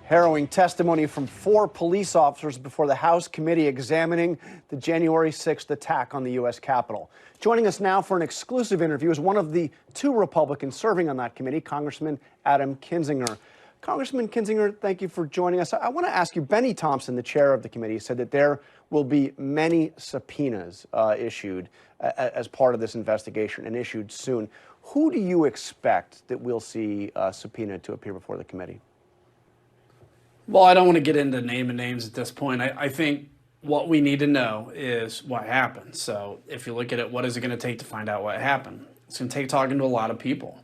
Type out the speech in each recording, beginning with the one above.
Harrowing testimony from 4 police officers before the House committee examining the January 6th attack on the U.S. Capitol. Joining us now for an exclusive interview is one of the 2 Republicans serving on that committee, Congressman Adam Kinzinger. Congressman Kinzinger, thank you for joining us. I want to ask you, Benny Thompson, the chair of the committee, said that there will be many subpoenas issued as part of this investigation and issued soon. Who do you expect that we'll see subpoenaed to appear before the committee? Well, I don't want to get into naming names at this point. I think what we need to know is what happened. So if you look at it, what is it going to take to find out what happened? It's going to take talking to a lot of people.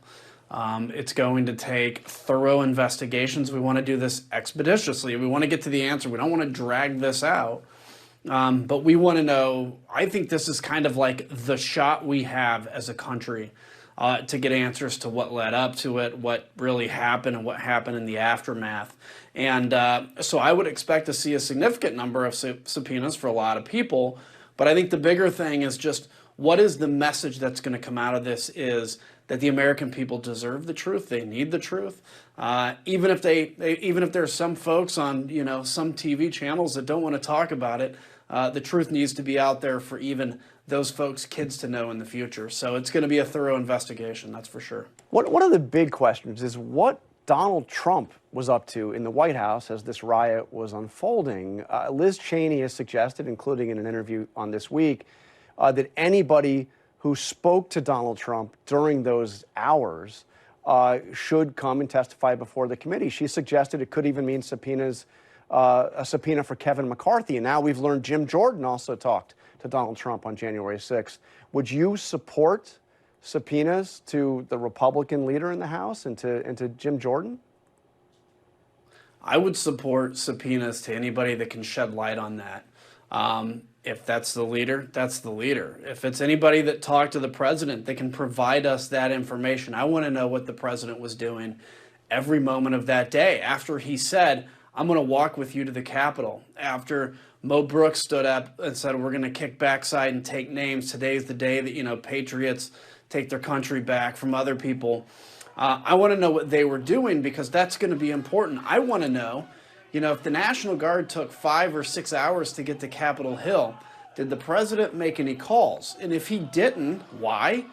It's going to take thorough investigations. We want to do this expeditiously. We want to get to the answer. We don't want to drag this out. But we want to know, I think this is kind of like the shot we have as a country to get answers to what led up to it, what really happened, and what happened in the aftermath. And so I would expect to see a significant number of subpoenas for a lot of people. But I think the bigger thing is just what is the message that's going to come out of this is that the American people deserve the truth. They need the truth. Even if there's some folks on some TV channels that don't want to talk about it, the truth needs to be out there for even those folks' kids to know in the future. So it's going to be a thorough investigation, that's for sure. One of the big questions is what Donald Trump was up to in the White House as this riot was unfolding. Liz Cheney has suggested, including in an interview on This Week, that anybody who spoke to Donald Trump during those hours should come and testify before the committee. She suggested it could even mean subpoenas, a subpoena for Kevin McCarthy. And now we've learned Jim Jordan also talked to Donald Trump on January 6th. Would you support subpoenas to the Republican leader in the House and to Jim Jordan? I would support subpoenas to anybody that can shed light on that. If that's the leader, that's the leader. If it's anybody that talked to the president that can provide us that information, I want to know what the president was doing every moment of that day. After he said, I'm going to walk with you to the Capitol. After Mo Brooks stood up and said, we're going to kick backside and take names. Today's the day that, patriots take their country back from other people. I want to know what they were doing because that's going to be important. I want to know, if the National Guard took 5 or 6 hours to get to Capitol Hill, did the president make any calls? And if he didn't, why?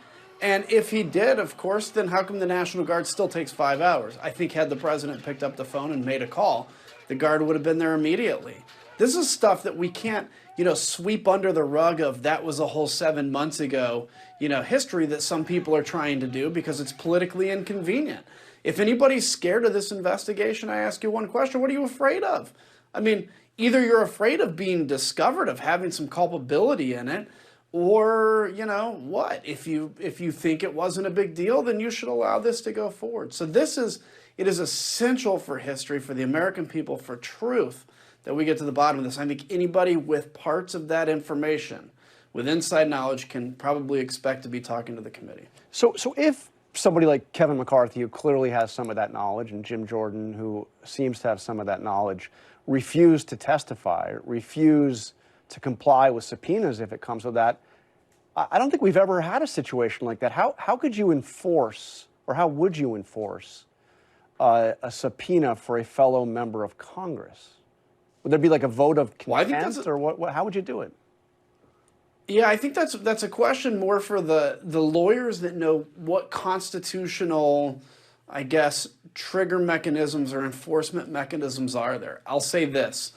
And if he did, of course, then how come the National Guard still takes 5 hours? I think had the president picked up the phone and made a call, the Guard would have been there immediately. This is stuff that we can't, sweep under the rug of that was a whole 7 months ago, history that some people are trying to do because it's politically inconvenient. If anybody's scared of this investigation, I ask you one question. What are you afraid of? I mean, either you're afraid of being discovered, of having some culpability in it, or, what? If you think it wasn't a big deal, then you should allow this to go forward. So it is essential for history, for the American people, for truth, that we get to the bottom of this. I think anybody with parts of that information, with inside knowledge, can probably expect to be talking to the committee. So if somebody like Kevin McCarthy, who clearly has some of that knowledge, and Jim Jordan, who seems to have some of that knowledge, refuse to testify, refuse to comply with subpoenas if it comes to that, I don't think we've ever had a situation like that. How could you enforce, or how would you enforce a subpoena for a fellow member of Congress? Would there be like a vote of contempt, or what? How would you do it? Yeah, I think that's a question more for the lawyers that know what constitutional, I guess, trigger mechanisms or enforcement mechanisms are there. I'll say this.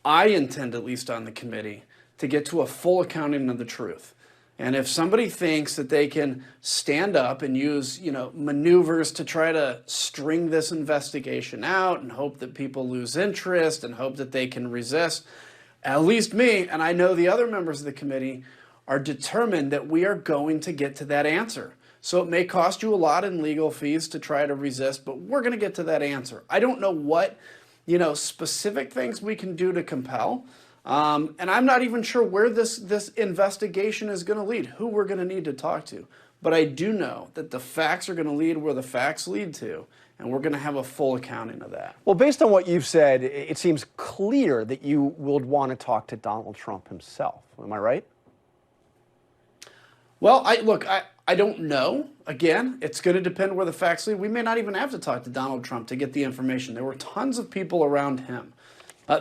I intend, at least on the committee, to get to a full accounting of the truth. And if somebody thinks that they can stand up and use, maneuvers to try to string this investigation out and hope that people lose interest and hope that they can resist, at least me, and I know the other members of the committee, are determined that we are going to get to that answer. So it may cost you a lot in legal fees to try to resist, but we're going to get to that answer. I don't know what, specific things we can do to compel. And I'm not even sure where this investigation is going to lead, who we're going to need to talk to. But I do know that the facts are going to lead where the facts lead to, and we're going to have a full accounting of that. Well, based on what you've said, it seems clear that you would want to talk to Donald Trump himself. Am I right? Well, I don't know. Again, it's going to depend where the facts lead. We may not even have to talk to Donald Trump to get the information. There were tons of people around him.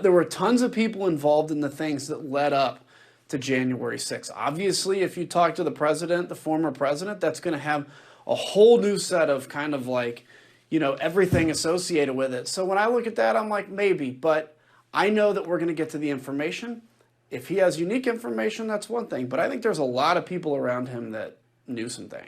There were tons of people involved in the things that led up to January 6th. Obviously, if you talk to the president, the former president, that's going to have a whole new set of kind of like, everything associated with it. So when I look at that, I'm like, maybe. But I know that we're going to get to the information. If he has unique information, that's one thing. But I think there's a lot of people around him that knew some things.